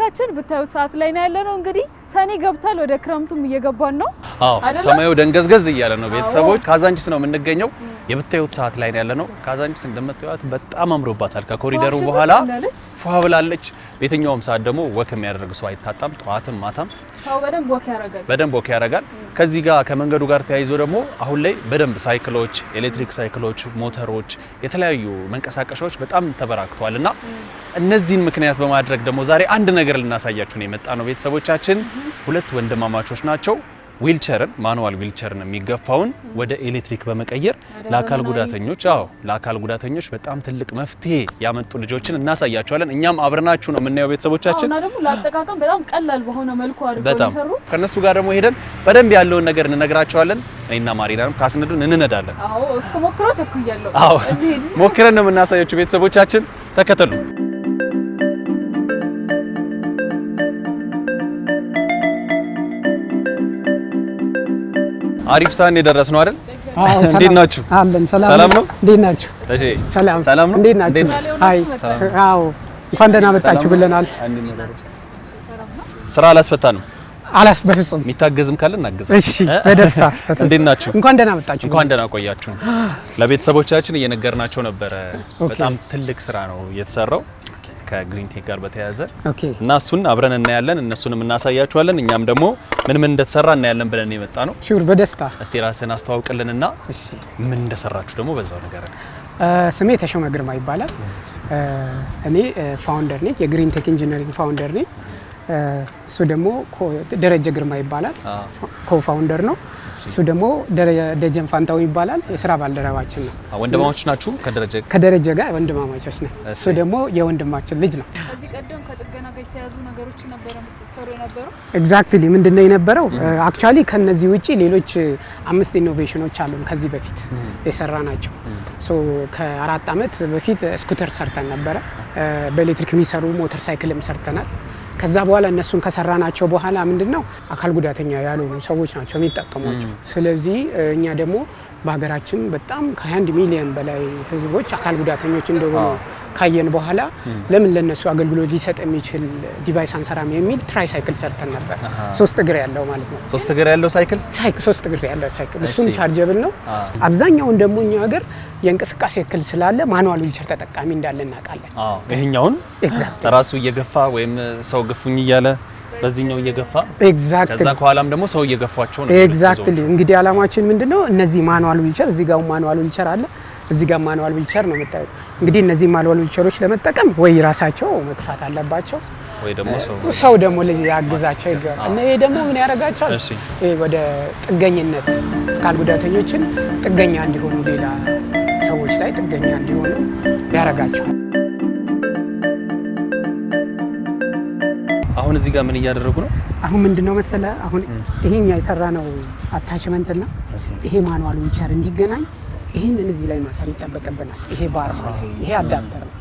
ቤተሰቦቻችን ብታዩት ሰዓት ላይ ነው ያለነው እንግዲህ ሰኔ ገብቷል ወደ ክረምቱም እየገባን ነው ሰማዩ ደንገዝገዝ እያለ ነው ቤተሰቦች ካዛንቺስ ነው የምንገኘው የብታዩት ሰዓት ላይ ነው ያለነው ካዛንቺስ እንደምታዩት በጣም አምሮባታል ከኮሪደሩ በኋላ ፏ ብላለች በየትኛውም ሰዓት ደግሞ ወክ የሚያደርግ ሰው አይታጣም ጧትም ማታም ሰው በደንብ ወክ ያደርጋል ከዚህ ጋር ከመንገዱ ጋር ተያይዞ ደግሞ አሁን ላይ በደንብ ሳይክሎች ኤሌክትሪክ ሳይክሎች ሞተሮች የተለያዩ መንቀሳቀሻዎች በጣም ተበራክተዋልና እነዚህን ምክንያት በማድረግ ደግሞ ዛሬ አንድ ነገር ልናሳያችሁ ነው የመጣ ነው ቤተሰቦቻችን ሁለት ወንድማማቾች ናቸው ዊልቸርን ማኑዋል ዊልቸርን የሚገፋውን ወደ ኤሌክትሪክ በመቀየር ለአካል ጉዳተኞች በጣም ትልቅ መፍትሄ ያመጡ ልጆችን እናሳያቸዋለን እኛም አብረናችሁ ነው የምናየው ቤተሰቦቻችን እና ደግሞ ለአጠቃቀም በጣም ቀላል በሆነ መልኩ አድርገው ይሰሩት ከነሱ ጋር ደግሞ ሄደን በደንብ ያለውን ነገር እንነግራቸዋለን እኔና ማሪናም ካስነዱን እንነዳለን እስከ ሞክረው ቸኩያለሁ ሞክረን ነው የምናሳያችሁ ቤተሰቦቻችን ተከተሉ አሪፍ ሳን የደረስ ነው አይደል እንዴት ናችሁ አለን ሰላም ነው እንዴት ናችሁ እሺ ሰላም ነው እንዴት ናችሁ አይ እንኳን ደህና መጣችሁ ብለናል ስራ አላስፈታ ነው በፍጹም የሚታገዝም ካለ እናገዝ እሺ በደስታ እንዴት ናችሁ እንኳን ደህና መጣችሁ እንኳን ደህና ቆያችሁ ለቤተሰቦቻችን እየነገርናቸው ነበር በጣም ትልቅ ስራ ነው የተሰራው ከግሪን ቴክ ጋር በተያያዘ እና እሱን አብረን እናያለን እነሱንም እናሳያቸዋለን እኛም ደግሞ ምን እንደተሰራ እናያለን ብለን የመጣ ነው ሹር በደስታ እስቲ ራስህን አስተዋውቅልንና ምን እንደሰራችሁ ደግሞ በዛው ነገር ስሜ ተሾመ ግርማ ይባላል እኔ ፋውንደር ነኝ የግሪን ቴክ ኢንጂነሪንግ ፋውንደር ነኝ እሱ ደግሞ ደረጀ ግርማ ይባላል ኮፋውንደር ነው እሱ ደግሞ ደጀን ፋንታው ይባላል የሥራ ባልደረባችን ነው ወንድማማቾች ናችሁ ከደረጀ ጋር ወንድማማቾች ነን እሱ ደግሞ የወንድማችን ልጅ ነው እዚህ ቀደም ከጥገና ጋር የተያዙ ነገሮች ነበረ ተሰሩ የነበረው ኤግዛክትሊ ምንድነው የነበረው አክቹአሊ ከነዚህ ውጪ ሌሎች 5 ኢኖቬሽኖች አሉን ከዚህ በፊት የሰራናቸው ከ4 አመት በፊት ስኩተር ሰርተን ነበረ በኤሌክትሪክ የሚሰሩ ሞተር ሳይክልም ሰርተናል ከዛ በኋላ እነሱን ከሰራናቸው በኋላ ምንድነው አካል ጉዳተኛ ያልሆኑ ሰዎች ናቸው የሚጠቀሟቸው ስለዚህ እኛ ደግሞ በሀገራችን በጣም ከ1 ሚሊዮን በላይ ህዝቦች አካል ጉዳተኞች እንደሆኑ ካየን በኋላ ለምን ለነሱ አገልግሎት ሊሰጥ የሚችል ዲቫይስ አንሰራም የሚል ትራይ ሳይክል ሰርተን ነበር 3 እግር ያለው ማለት ነው 3 እግር ያለው ሳይክል 3 እግር ያለው ሳይክል እሱም ቻርጀብል ነው አብዛኛው ደግሞ እኛ ሀገር የእንቅስቃሴ እክል ስላለ ማኑዋል ዊልቸር ተጠቃሚ እንዳለ እናውቃለን ይሄኛውን ራሱ እየገፋ ወይም ሰው ግፉኝ እያለ በዚህኛው እየገፋ ከዛ ከኋላም ደግሞ ሰው እየገፋቸው ነው ኤግዛክትሊ እንግዲህ አላማችን ምንድነው እነዚህ ማኑዋል ዊልቸር እዚህ ጋር ማኑዋል ዊልቸር አለ እዚህ ጋር ማኑዋል ዊልቸር ነው የምታዩት እንግዲህ እነዚህ ማኑዋል ዊልቸሮች ለመጠቀም ወይ ራሳቸው መግፋት አለባቸው ወይ ደግሞ ሰው ደግሞ ለዚህ ያግዛቸው ይገባል እና ይሄ ደግሞ ምን ያረጋቸዋል ወደ ጥገኝነት አካል ጉዳተኞችን ጥገኛ እንዲሆኑ ሌላ ሰዎች ላይ ጥገኛ እንዲሆኑ ያረጋቸዋል አሁን እዚህ ጋር ምን እያደረጉ ነው አሁን ምንድነው መሰለ አሁን ይሄኛ የሰራነው አታችመንት እና ይሄ ማኑዋል ዊልቸር እንዲገናኝ ይሄንን እዚህ ላይ ማሰር ይጠበቅብናል ይሄ ባር ነው ይሄ አዳፕተር ነው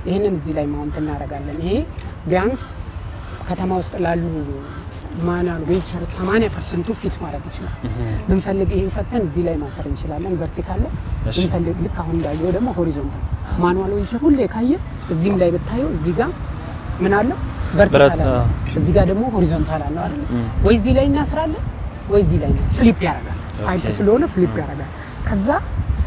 ይሄንን እዚህ ላይ ማውንት እናደርጋለን ይሄ ቢያንስ ከተማ ውስጥ ላሉ ማኑዋል ዊልቸር 80% ፊት ማድረግ ይችላል ብንፈልግ ይሄን ፈተን እዚህ ላይ ማሰር እንችላለን ቨርቲካል ላይ ብንፈልግ ልክ አሁን እንዳየው ደግሞ ሆሪዞንታል ማኑዋል ዊልቸር ሁሌ ካየ እዚህም ላይ ብታየው እዚህ ጋር ምን አለ ቨርቲካል አለ እዚህ ጋር ደግሞ ሆሪዞንታል አለ አይደል ወይ እዚህ ላይ እናስራለን ወይ እዚህ ላይ ፍሊፕ ያደርጋል ፓይፕ ስለሆነ ፍሊፕ ያደርጋል ከዛ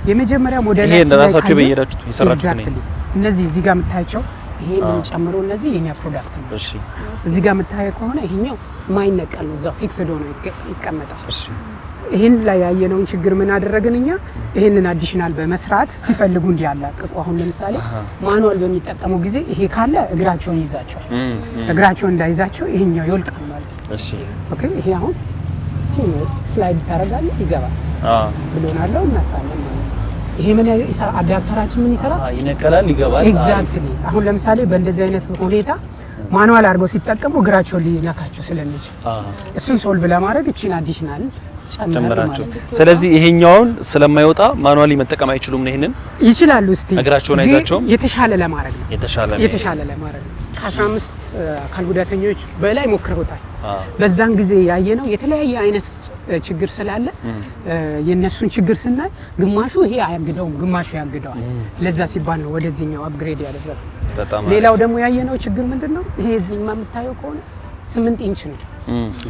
የመጀመሪያ ሞዴላችን ይሄ እንደራሳችሁ በየራችሁ ይሰራችሁት ነው እነዚህ እዚህ ጋር የምታያቸው ይሄንን ጨምሮ እነዚህ የኛ ፕሮዳክት ነው እሺ እዚህ ጋር የምታየው ከሆነ ይሄኛው ማይነቀል ነው እዛው ፊክስድ ሆኖ ይቀመጣል እሺ ይሄን ላይ ያየነውን ችግር ምን አደረግን እኛ ይሄንን አዲሽናል በመስራት ሲፈልጉ እንዲያላቅቁ አሁን ለምሳሌ ማኑዋል በሚጠቀሙ ጊዜ ይሄ ካለ እግራቸውን ይዛቸዋል እግራቸውን እንዳይዛቸው ይሄኛው ይወልቃል ማለት ነው እሺ ኦኬ ይሄ አሁን ስላይድ ታረጋለህ ይገባል ብሎናል እናስራለን ማለት ይሄ ምን ይሰራ አዳፕተራችን ምን ይሰራ ይነቀላል ይገባል ኤግዛክትሊ አሁን ለምሳሌ በእንደዚህ አይነት ሁኔታ ማኑዋል አድርገው ሲጠቀሙ እግራቸውን ሊነካቸው ስለሚችል እሱን ሶልቭ ለማድረግ እቺን አዲሽናል ጨምራችሁ ስለዚህ ይሄኛውን ስለማይወጣ ማኑዋሊ መጠቀም አይችሉም ነው ይሄንን ይችላሉ እስቲ እግራቸውን አይዛቸውም የተሻለ ለማድረግ ነው የተሻለ ለማድረግ ከ15 አካል ጉዳተኞች በላይ ሞክረውታል በዛን ጊዜ ያየነው የተለያየ አይነት ችግር ስላለ የነሱን ችግር ስናይ ግማሹ ይሄ አያግደውም ግማሹ ያግደዋል ለዛ ሲባል ነው ወደዚህኛው አፕግሬድ ያደረገው ሌላው ደግሞ ያየነው ችግር ምንድነው? ይሄ እዚህ የምታየው ከሆነ 8 ኢንች ነው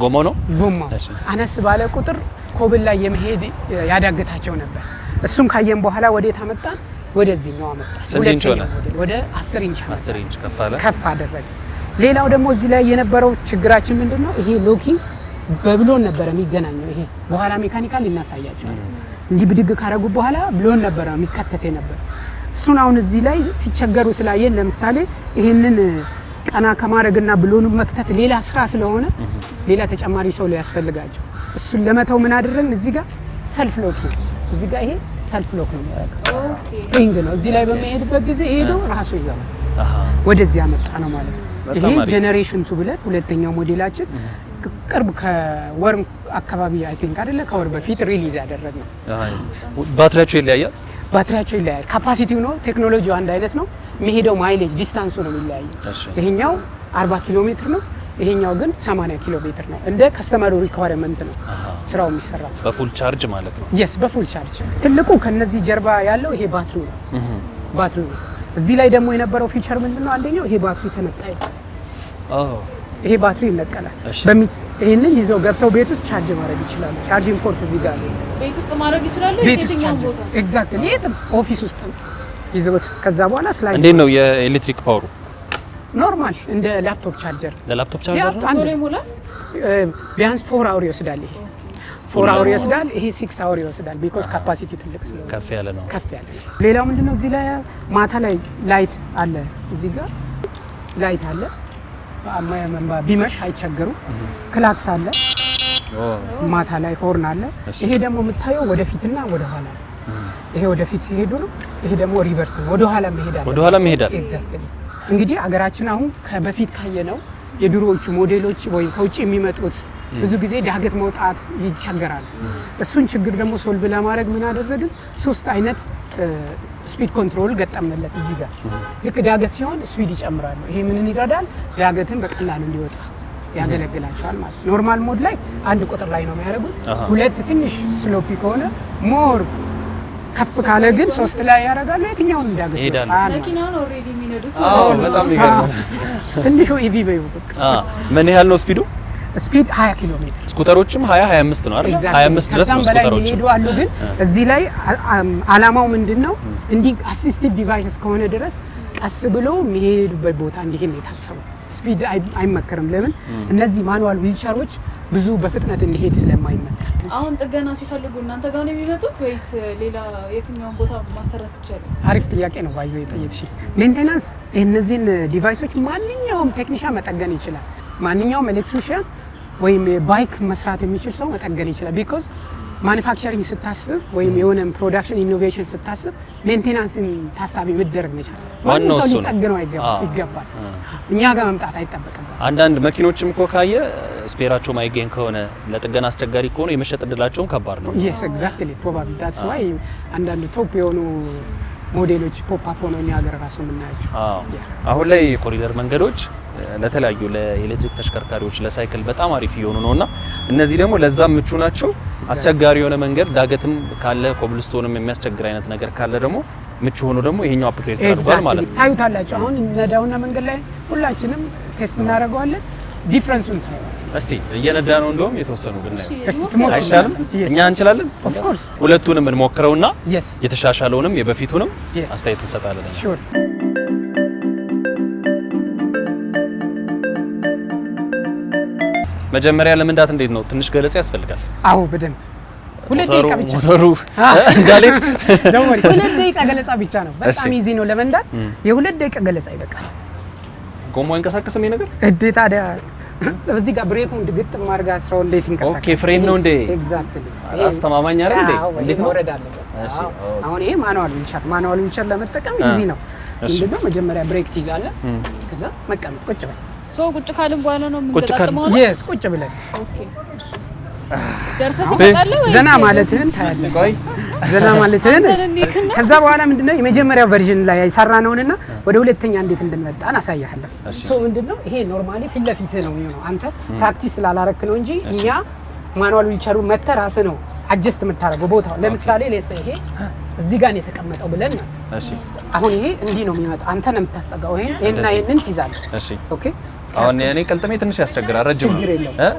ጎማው ነው። ጎማው አነስ ባለ ቁጥር ኮብል ላይ የመሄድ ያዳግታቸው ነበር። እሱን ካየን በኋላ ወዴት አመጣን? ወደዚህኛው አመጣን። ወደ 10 ኢንች ከፍ አደረገ። ሌላው ደግሞ እዚህ ላይ የነበረው ችግራችን ምንድነው? ይሄ ሎኪንግ በብሎን ነበር የሚገናኘው። ይሄ በኋላ ሜካኒካል እናሳያቸዋል። እንዲህ ብድግ ካረጉ በኋላ ብሎን ነበር የሚከተት ነበር። እሱን አሁን እዚህ ላይ ሲቸገሩ ስላየን ለምሳሌ ይሄንን ቀና ከማድረግና ብሎኑ መክተት ሌላ ስራ ስለሆነ ሌላ ተጨማሪ ሰው ላይ ያስፈልጋቸው እሱን ለመተው ምን አደረግን? እዚህ ጋር ሰልፍ ሎክ ነው። እዚህ ጋር ይሄ ሰልፍ ሎክ ነው የሚያደርገው ስፕሪንግ ነው። እዚህ ላይ በሚሄድበት ጊዜ ሄዶ ራሱ ይገባል። ወደዚህ ያመጣ ነው ማለት ነው። ይሄ ጄኔሬሽን 2 ብለን ሁለተኛው ሞዴላችን ቅርብ ከወር አካባቢ አይ ቲንክ አይደለ ከወር በፊት ሪሊዝ ያደረግነው። ባትሪያቸው ይለያያል። ባትሪያቸው ይለያያል። ካፓሲቲው ነው ቴክኖሎጂው አንድ አይነት ነው። የሚሄደው ማይሌጅ ዲስታንሱ ነው የሚለያየው። ይሄኛው 40 ኪሎ ሜትር ነው፣ ይሄኛው ግን 80 ኪሎ ሜትር ነው። እንደ ከስተመሩ ሪኳየርመንት ነው ስራው የሚሰራው። በፉል ቻርጅ ማለት ነው። yes በፉል ቻርጅ። ትልቁ ከነዚህ ጀርባ ያለው ይሄ ባትሪው ነው። ባትሪው እዚህ ላይ ደግሞ የነበረው ፊቸር ምንድነው? አንደኛው ይሄ ባትሪ ተነቃይ። ይሄ ባትሪ ይነቀላል። ይሄንን ይዘው ገብተው ቤት ውስጥ ቻርጅ ማድረግ ይችላሉ። ቻርጂንግ ፖርት እዚህ ጋር አለ። ቤት ውስጥ ማድረግ ይችላሉ። የትኛው ቦታ? ኤግዛክትሊ የትም ኦፊስ ውስጥ ይዘውት ከዛ በኋላ ስላይድ። እንዴት ነው የኤሌክትሪክ ፓወሩ? ኖርማል እንደ ላፕቶፕ ቻርጀር። ለላፕቶፕ ቻርጀር ነው። አንዴ ይሞላል። ቢያንስ 4 አወር ይወስዳል። ይሄ 4 አወር ይወስዳል። ይሄ 6 አወር ይወስዳል። ቢኮዝ ካፓሲቲ ትልቅ ስለሆነ ከፍ ያለ ነው። ሌላው ምንድነው? እዚህ ላይ ማታ ላይ ላይት አለ። እዚህ ጋር ላይት አለ። ቢመሽ አይቸገሩም። ክላክስ አለ። ማታ ላይ ሆርን አለ። ይሄ ደግሞ የምታየው ወደፊትና ወደ ኋላ ነው። ይሄ ወደፊት ሲሄዱ ነው። ይሄ ደግሞ ሪቨርስ ነው፣ ወደ ኋላ መሄዳል። ኤግዛክትሊ። እንግዲህ አገራችን አሁን በፊት ካየነው የድሮዎቹ ሞዴሎች ወይ ከውጭ የሚመጡት ብዙ ጊዜ ዳገት መውጣት ይቸገራል። እሱን ችግር ደግሞ ሶልቭ ለማድረግ ምን አደረግን? 3 አይነት ስፒድ ኮንትሮል ገጠምንለት። እዚህ ጋር ልክ ዳገት ሲሆን ስፒድ ይጨምራሉ። ይሄ ምንን ይረዳል? ዳገትን በቀላሉ እንዲወጣ ያገለግላቸዋል ማለት ነው። ኖርማል ሞድ ላይ 1 ቁጥር ላይ ነው የሚያደርጉት። 2 ትንሽ ስሎፒ ከሆነ ሞር ከፍ ካለ ግን 3 ላይ ያደርጋሉ። የትኛውን እንዳገት መኪናውን ኦሬዲ የሚነዱት በጣም ይገርማል። ትንሹ ኢቪ በይው በቃ ምን ያህል ነው ስፒዱ? ስፒድ 20 ኪሎ ሜትር። ስኩተሮችም 25 ነው አይደል? 25 ድረስ ነው ስኩተሮች ይሄዱ አሉ። ግን እዚህ ላይ አላማው ምንድነው? እንዲህ አሲስቲቭ ዲቫይስስ ከሆነ ድረስ ቀስ ብሎ የሚሄዱበት ቦታ እንዲሄድ ነው የታሰበው። ስፒድ አይመከርም። ለምን? እነዚህ ማኑዋል ዊልቸሮች ብዙ በፍጥነት እንዲሄድ ስለማይመከር። አሁን ጥገና ሲፈልጉ እናንተ ጋር ነው የሚመጡት ወይስ ሌላ የትኛውን ቦታ ማሰራት ይችላል? አሪፍ ጥያቄ ነው። ባይዘው የጠየቅሽ ሜንቴናንስ እነዚህን ዲቫይሶች ማንኛውም ቴክኒሻን መጠገን ይችላል። ማንኛውም ኤሌክትሪሻን ወይም ባይክ መስራት የሚችል ሰው መጠገን ይችላል። ቢኮዝ ማኒፋክቸሪንግ ስታስብ ወይም የሆነ ፕሮዳክሽን ኢኖቬሽን ስታስብ ሜንቴናንስን ታሳቢ መደረግ መቻል። ማንም ሰው ሊጠግነው ይገባል። እኛ ጋር መምጣት አይጠበቅም። አንዳንድ መኪኖችም እኮ ካየ ስፔራቸው ማይገኝ ከሆነ ለጥገና አስቸጋሪ ከሆነ የመሸጥ እድላቸውም ከባድ ነው። yes exactly probably that's why አንዳንድ ቶፕ የሆኑ ሞዴሎች ፖፕ አፕ ሆነው እኛ ሀገር ራሱ የምናያቸው። አሁን ላይ ኮሪደር መንገዶች ለተለያዩ ለኤሌክትሪክ ተሽከርካሪዎች ለሳይክል በጣም አሪፍ እየሆኑ ነውና እነዚህ ደግሞ ለዛ ምቹ ናቸው። አስቸጋሪ የሆነ መንገድ ዳገትም ካለ ኮብልስቶንም የሚያስቸግር አይነት ነገር ካለ ደግሞ ምቹ ሆኖ ደግሞ ይሄኛው አፕግሬድ ተደርጓል ማለት ነው። ታዩታላችሁ። አሁን ነዳውና መንገድ ላይ ሁላችንም ቴስት እናደርገዋለን። ዲፍረንሱን ታዩ። እስቲ እየነዳ ነው እንደውም የተወሰኑ ብናየው አይሻልም? እኛ እንችላለን። ኦፍ ኮርስ ሁለቱንም እንሞክረውና yes የተሻሻለውንም የበፊቱንም አስተያየት እንሰጣለን። ሹር መጀመሪያ ለመንዳት እንዴት ነው? ትንሽ ገለጻ ያስፈልጋል። አዎ በደንብ 2 ደቂቃ ብቻ ሞተሩ እንዳለች ደሞ 2 ደቂቃ ገለጻ ብቻ ነው። በጣም ኢዚ ነው ለመንዳት። የ2 ደቂቃ ገለጻ ይበቃል። ጎማው ይንቀሳቀስም ይሄ ነገር እዴ ታዲያ በዚህ ጋር ብሬኩን ግጥም አድርጋ አስራው እንዴት ይንቀሳቀሳል? ኦኬ ፍሬን ነው እንዴ? ኤግዛክትሊ አስተማማኝ አይደል እንዴ? እንዴት ነው ወረድ አለበት? አሁን ይሄ ማኑዋል ዊልቸር ለመጠቀም ኢዚ ነው። ምንድነው መጀመሪያ ብሬክ ትይዛለህ፣ ከዛ መቀመጥ ቁጭ በል። ሶ ቁጭ ካልን በኋላ ነው የምንገጣጥመው። yes ቁጭ ብለን ኦኬ ደርሰህ ትመጣለህ ወይ? ዘና ማለትህን ታያለህ። ቆይ ዘና ማለትህን ከዛ በኋላ ምንድነው የመጀመሪያው ቨርዥን ላይ የሰራነውንና ወደ ሁለተኛ እንዴት እንደምንመጣን አሳያለሁ። ሶ ምንድነው ይሄ ኖርማሊ ፊት ለፊት ነው የሚሆነው። አንተ ፕራክቲስ ስላላረክ ነው እንጂ እኛ ማኑዋል ዊልቸሩ መተህ ራስህ ነው አጀስት የምታደርገው ቦታው። ለምሳሌ ለሰ ይሄ እዚህ ጋር ነው የተቀመጠው ብለን እናስብ። እሺ አሁን ይሄ እንዲህ ነው የሚመጣው። አንተ ነው የምታስጠጋው። ይሄንና ይሄንን ትይዛለህ። እሺ ኦኬ። አሁን እኔ ቅልጥሜ ትንሽ ያስቸግራል። ረጅም ነው።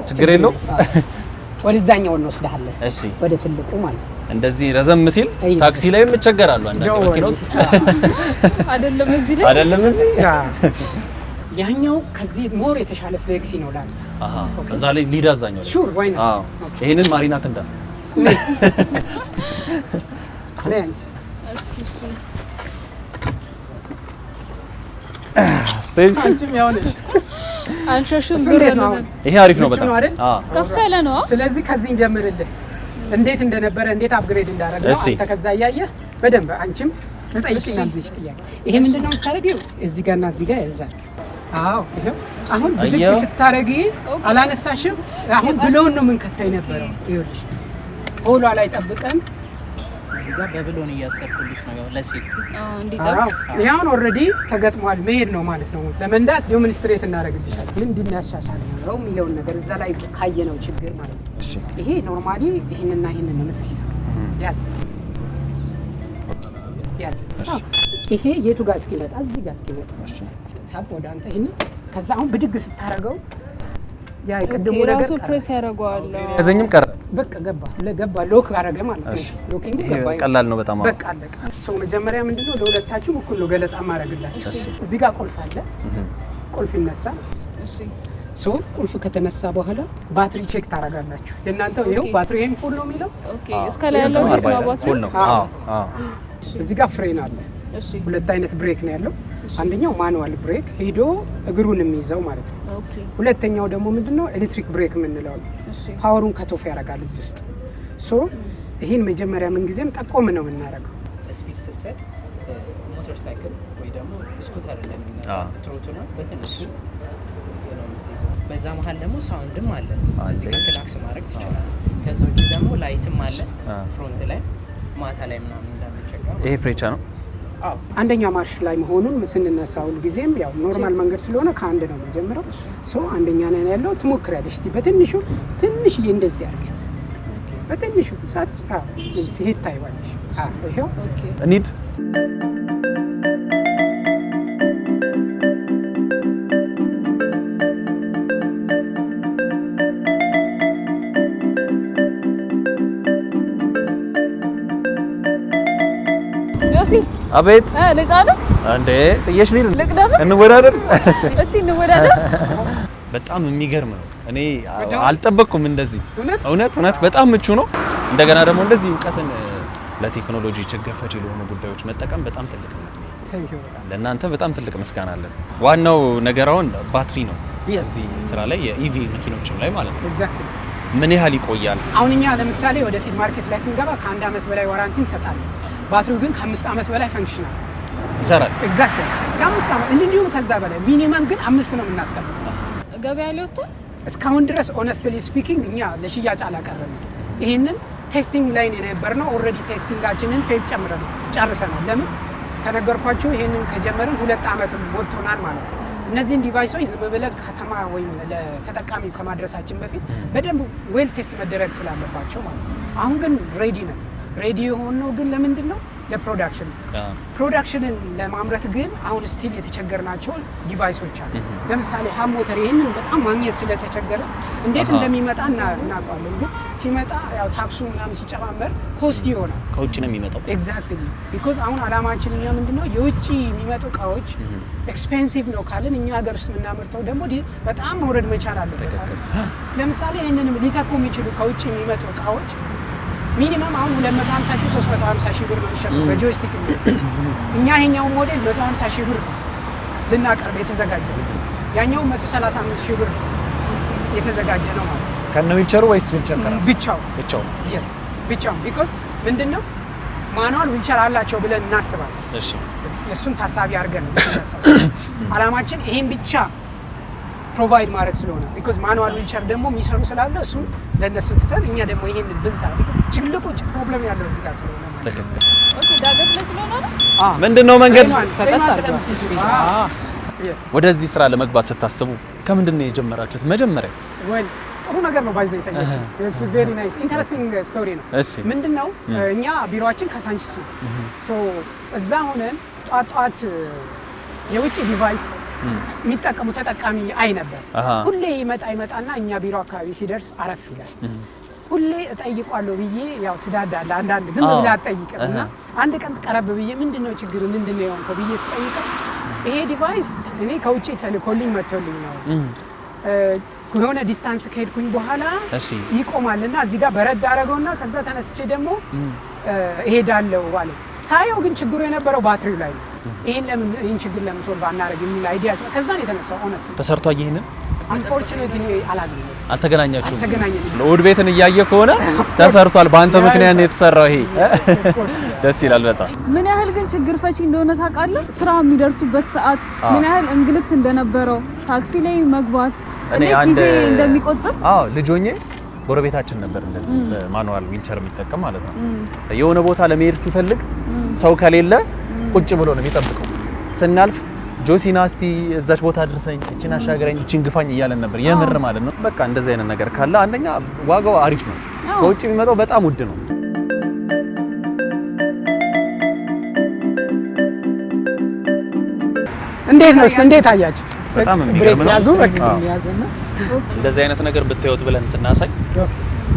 ችግር የለውም። ወደዛኛው እንወስዳለን። እሺ ወደ ትልቁ ማለት እንደዚህ ረዘም ሲል ታክሲ ላይም እቸገራለሁ አንዳንድ መኪና ውስጥ አይደለም እዚህ ላይ አይደለም እዚህ ያኛው ከዚህ ሞር የተሻለ ፍሌክሲ ነው ላል እዛ ላይ ሊድ አዛኛው ሹር ወይ ነው ይሄንን ማሪናት እንዳ ይሄ አሪፍ ነው በጣም ከፍ ያለ ነው። ስለዚህ ከዚህ እንጀምርልህ እንዴት እንደነበረ እንዴት አፕግሬድ እንዳደረግነው አንተ ከዛ ያያየህ በደንብ አንቺም ትጠይቂናለሽ ጥያቄ። ይሄ ምንድነው የምታደርጊው? እዚህ ጋርና እዚህ ጋር ያዛል። አዎ ይሄው አሁን ብድግ ስታረጊ አላነሳሽም። አሁን ብሎን ነው ምን ከተይ ነበረው። ይኸውልሽ ሆሏ ላይ ጠብቀን እዚህ ጋር በብሎን እያሰርኩልሽ ነው ያው ለሴፍቲ እንዲጠብቅ። ያው ኦልሬዲ ተገጥሟል። መሄድ ነው ማለት ነው። ለመንዳት ዴሞንስትሬት እናደርግልሻለን። ምንድን ነው ያሻሻለው የሚለውን ነገር እዛ ላይ ካየነው ችግር ማለት ነው። ይሄ ኖርማሊ ይሄንና ይሄንን ነው የምትይዘው። ያዝ ያዝ። ይሄ የቱ ጋር እስኪመጣ እዚህ ጋር እስኪመጣ ሳብ ወደ አንተ ይሄን ከዛ አሁን ብድግ ስታረገው ያ የቀደሙ ነገር ፕሬስ ያደርገዋል። ያዘኝም ቀረ በቃ ገባ ሎክ አደረገ ማለት ነው። ሎኪንግ ገባ። ቀላል ነው በጣም። በቃ አለቀ። ሰው መጀመሪያ ምንድነው ለሁለታችሁ እኩል ነው ገለጻ ማድረግላችሁ። እዚህ ጋር ቁልፍ አለ። ቁልፍ ይነሳል። እሺ ሶ ቁልፍ ከተነሳ በኋላ ባትሪ ቼክ ታደርጋላችሁ። የእናንተው ይሄው ባትሪ ይሄን ፉል ነው የሚለው። ኦኬ እስከ ላይ ያለው ባትሪ ነው። አዎ እዚህ ጋር ፍሬን አለ። እሺ ሁለት አይነት ብሬክ ነው ያለው። አንደኛው ማኑዋል ብሬክ ሄዶ እግሩን የሚይዘው ማለት ነው። ኦኬ ሁለተኛው ደግሞ ምንድነው ኤሌክትሪክ ብሬክ የምንለው ነው። እሺ ፓወሩን ከቶፍ ያደርጋል እዚህ ውስጥ። ሶ ይሄን መጀመሪያ ምን ጊዜም ጠቆም ነው የምናደርገው። ስፒድ ስትሰጥ ሞተር ሳይክል ወይ ደግሞ ስኩተር እንደምንለው ትሮቱና በትንሹ ነው የምትይዘው። በዛ መሀል ደግሞ ሳውንድም አለ። እዚህ ጋር ክላክስ ማድረግ ትችላለህ። ከዛ ውጪ ደግሞ ላይትም አለ ፍሮንት ላይ ማታ ላይ ምናምን እንደምንቸገር። ይሄ ፍሬቻ ነው። አንደኛ ማርሽ ላይ መሆኑን ስንነሳው ጊዜም ያው ኖርማል መንገድ ስለሆነ ከአንድ ነው የምንጀምረው። ሶ አንደኛ ላይ ያለው ትሞክሪያለሽ። እስቲ በትንሹ ትንሽዬ እንደዚህ አድርገት በትንሹ ሳት ሲሄድ ታይዋለሽ። ይሄው እንሂድ። አቤት ልጅ አይደል እንዴ? ጥየሽ ሊል ልቅደም እንወዳደር። እሺ እንወዳደር። በጣም የሚገርም ነው። እኔ አልጠበቅኩም እንደዚህ። እውነት በጣም ምቹ ነው። እንደገና ደግሞ እንደዚህ እውቀትን ለቴክኖሎጂ ችግር ፈቺ ለሆኑ ጉዳዮች መጠቀም በጣም ትልቅ ነው። ለእናንተ በጣም ትልቅ ምስጋና አለን። ዋናው ነገር አሁን ባትሪ ነው እዚህ ስራ ላይ የኢቪ መኪኖችም ላይ ማለት ነው። ኤግዛክትሊ ምን ያህል ይቆያል? አሁን እኛ ለምሳሌ ወደፊት ማርኬት ላይ ስንገባ ከ1 ዓመት በላይ ዋራንቲ እንሰጣለን። ባትሪው ግን ከ5 ዓመት በላይ ፈንክሽናል ይሰራል። ኤግዛክትሊ እስከ 5 ዓመት እንዲሁም ከዛ በላይ ሚኒመም ግን 5 ነው የምናስቀምጠው። ገበያ ላይ ወጥቶ እስካሁን ድረስ ኦነስትሊ ስፒኪንግ እኛ ለሽያጭ አላቀረብንም። ይሄንን ቴስቲንግ ላይ ነው የነበርነው። ኦልሬዲ ቴስቲንጋችንን ፌዝ ጨርሰናል። ለምን ከነገርኳችሁ ይሄንን ከጀመርን 2 ዓመት ሞልቶናል ማለት ነው። እነዚህን ዲቫይሶች ዝም ብለን ከተማ ወይም ለተጠቃሚው ከማድረሳችን በፊት በደንብ ዌል ቴስት መደረግ ስላለባቸው ማለት ነው። አሁን ግን ሬዲ የሆነው ግን ለምንድን ነው? ለፕሮዳክሽን። ፕሮዳክሽንን ለማምረት ግን አሁን ስቲል የተቸገርናቸው ዲቫይሶች አሉ። ለምሳሌ ሀብ ሞተር ይህንን በጣም ማግኘት ስለተቸገረ እንዴት እንደሚመጣ እናውቀዋለን። ግን ሲመጣ ያው ታክሱ ምናምን ሲጨማመር ኮስት ይሆናል። ከውጭ ነው የሚመጣው። ኤግዛክትሊ ቢኮዝ አሁን አላማችን እኛ ምንድነው የውጭ የሚመጡ እቃዎች ኤክስፔንሲቭ ነው ካልን እኛ ሀገር ውስጥ የምናመርተው ደግሞ በጣም መውረድ መቻል አለበት። ለምሳሌ ይህንንም ሊተኩ የሚችሉ ከውጭ የሚመጡ እቃዎች ሚኒመም አሁን 250 ሺህ 350 ሺህ ብር ነው የሚሸጠው በጆይስቲክ። እኛ ይሄኛው ሞዴል 150 ሺህ ብር ልናቀርብ የተዘጋጀ ነው። ያኛው 135 ሺህ ብር የተዘጋጀ ነው ማለት ነው። ከነ ዊልቸሩ ወይስ ዊልቸር ከራስ ብቻው? yes ብቻው። ቢኮዝ ምንድነው ማኑዋል ዊልቸር አላቸው ብለን እናስባለን። እሺ እሱን ታሳቢ አድርገን ነው አላማችን ይሄን ብቻ ፕሮቫይድ ማድረግ ስለሆነ ቢኮዝ ማኑዋል ዊልቸር ደግሞ የሚሰሩ ስላለ እሱ ለነሱ ትተን እኛ ደግሞ ይሄንን ብንሰራ ትልቁ ፕሮብሌም ያለው እዚህ ጋር ስለሆነ ማለት ነው። ኦኬ ዳገት ላይ ስለሆነ ነው። ምንድነው መንገድ ወደዚህ ስራ ለመግባት ስታስቡ ከምንድን ነው የጀመራችሁት? መጀመሪያ ጥሩ ነገር ነው ባይዘ ይጠየቅ ኢትስ ቬሪ ናይስ ኢንተረስቲንግ ስቶሪ ነው። ምንድነው እኛ ቢሮአችን ከሳንቺስ ነው። ሶ እዛ ሆነን ጧት የውጭ ዲቫይስ የሚጠቀሙ ተጠቃሚ አይ ነበር። ሁሌ ይመጣና እኛ ቢሮ አካባቢ ሲደርስ አረፍ ይላል። ሁሌ እጠይቋለሁ ብዬ ያው ትዳዳለ አንዳንድ ዝም ብለህ አትጠይቅምና አንድ ቀን ቀረብ ብዬ ምንድነው ችግሩ ምንድነው የሆንከው ብዬ ስጠይቀው ይሄ ዲቫይስ እኔ ከውጪ ተልኮልኝ መጥቶልኝ ነው ከሆነ ዲስታንስ ከሄድኩኝ በኋላ ይቆማልና እዚህ ጋር በረድ አደረገውና ከዛ ተነስቼ ደግሞ እሄዳለሁ አለ። ሳየው ግን ችግሩ የነበረው ባትሪው ላይ ነው። ይሄን ችግር ለምን ሶልቭ አናደርግ የሚል አይዲያ ከዛ ነው የተነሳው። ሆነስት ተሰርቷ ይሄንን አንፎርቹኔትሊ አላገኘሁትም። አልተገናኛችሁም? እሑድ ቤትን እያየ ከሆነ ተሰርቷል። በአንተ ምክንያት ነው የተሰራው። ይሄ ደስ ይላል በጣም። ምን ያህል ግን ችግር ፈቺ እንደሆነ ታውቃለህ? ስራ የሚደርሱበት ሰዓት ምን ያህል እንግልት እንደነበረው ታክሲ ላይ መግባት እንዴት ጊዜ እንደሚቆጥብ። ልጅ ሆኜ ጎረቤታችን ነበር እንደዚህ በማኑዋል ዊልቸር የሚጠቀም ማለት ነው። የሆነ ቦታ ለመሄድ ሲፈልግ ሰው ከሌለ ቁጭ ብሎ ነው የሚጠብቀው። ስናልፍ ጆሲናስቲ እዛች ቦታ ድርሰኝ፣ እቺን አሻገረኝ፣ እቺን ግፋኝ እያለን ነበር። የምር ማለት ነው። በቃ እንደዚህ አይነት ነገር ካለ አንደኛ ዋጋው አሪፍ ነው። ከውጭ የሚመጣው በጣም ውድ ነው። እንዴት ነው? እንዴት አያችሁት? በጣም የሚገርም ነው። ያዙ በቃ ያዘና እንደዚህ አይነት ነገር ብታዩት ብለን ስናሳይ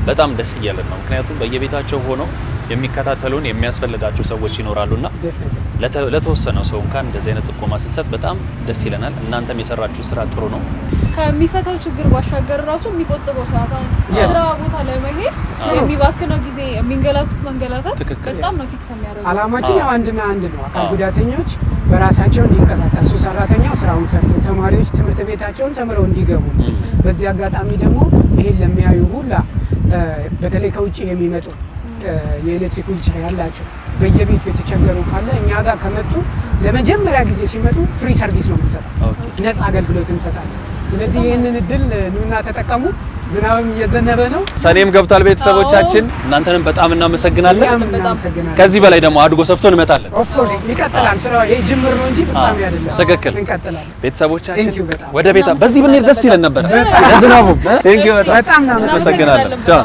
በጣም ደስ እያለን ነው። ምክንያቱም በየቤታቸው ሆነው የሚከታተሉን የሚያስፈልጋቸው ሰዎች ይኖራሉና ለተወሰነው ሰው እንኳን እንደዚህ አይነት ጥቆማ ስንሰጥ በጣም ደስ ይለናል። እናንተም የሰራችሁ ስራ ጥሩ ነው። ከሚፈታው ችግር ባሻገር ራሱ የሚቆጥበው ሰዓት አሁን ስራ ቦታ ላይ መሄድ የሚባክነው ጊዜ የሚንገላቱት መንገላታት በጣም ነው ፊክስ የሚያደርገው። አላማችን ያው አንድና አንድ ነው። አካል ጉዳተኞች በራሳቸው እንዲንቀሳቀሱ፣ ሰራተኛው ስራውን ሰርቶ፣ ተማሪዎች ትምህርት ቤታቸውን ተምረው እንዲገቡ። በዚህ አጋጣሚ ደግሞ ይሄን ለሚያዩ ሁላ በተለይ ከውጭ የሚመጡ የኤሌክትሪክ ዊልቸር ያላቸው በየቤቱ የተቸገሩ ካለ እኛ ጋር ከመጡ ለመጀመሪያ ጊዜ ሲመጡ ፍሪ ሰርቪስ ነው የምንሰጠው፣ ነፃ አገልግሎት እንሰጣለን። ስለዚህ ይህንን እድል ኑና ተጠቀሙ። ዝናብም እየዘነበ ነው፣ ሰኔም ገብቷል። ቤተሰቦቻችን እናንተንም በጣም እናመሰግናለን። ከዚህ በላይ ደግሞ አድጎ ሰፍቶ እንመጣለን። ኦፍ ኮርስ ይቀጥላል ስራው። ይሄ ጅምር ነው እንጂ ፍጻሜ አይደለም። ትክክል። እንቀጥላለን። ቤተሰቦቻችን ወደ ቤታ በዚህ ብንሄድ ደስ ይለን ነበር። ለዝናቡ ቴንክ ዩ በጣም እናመሰግናለን። ቻው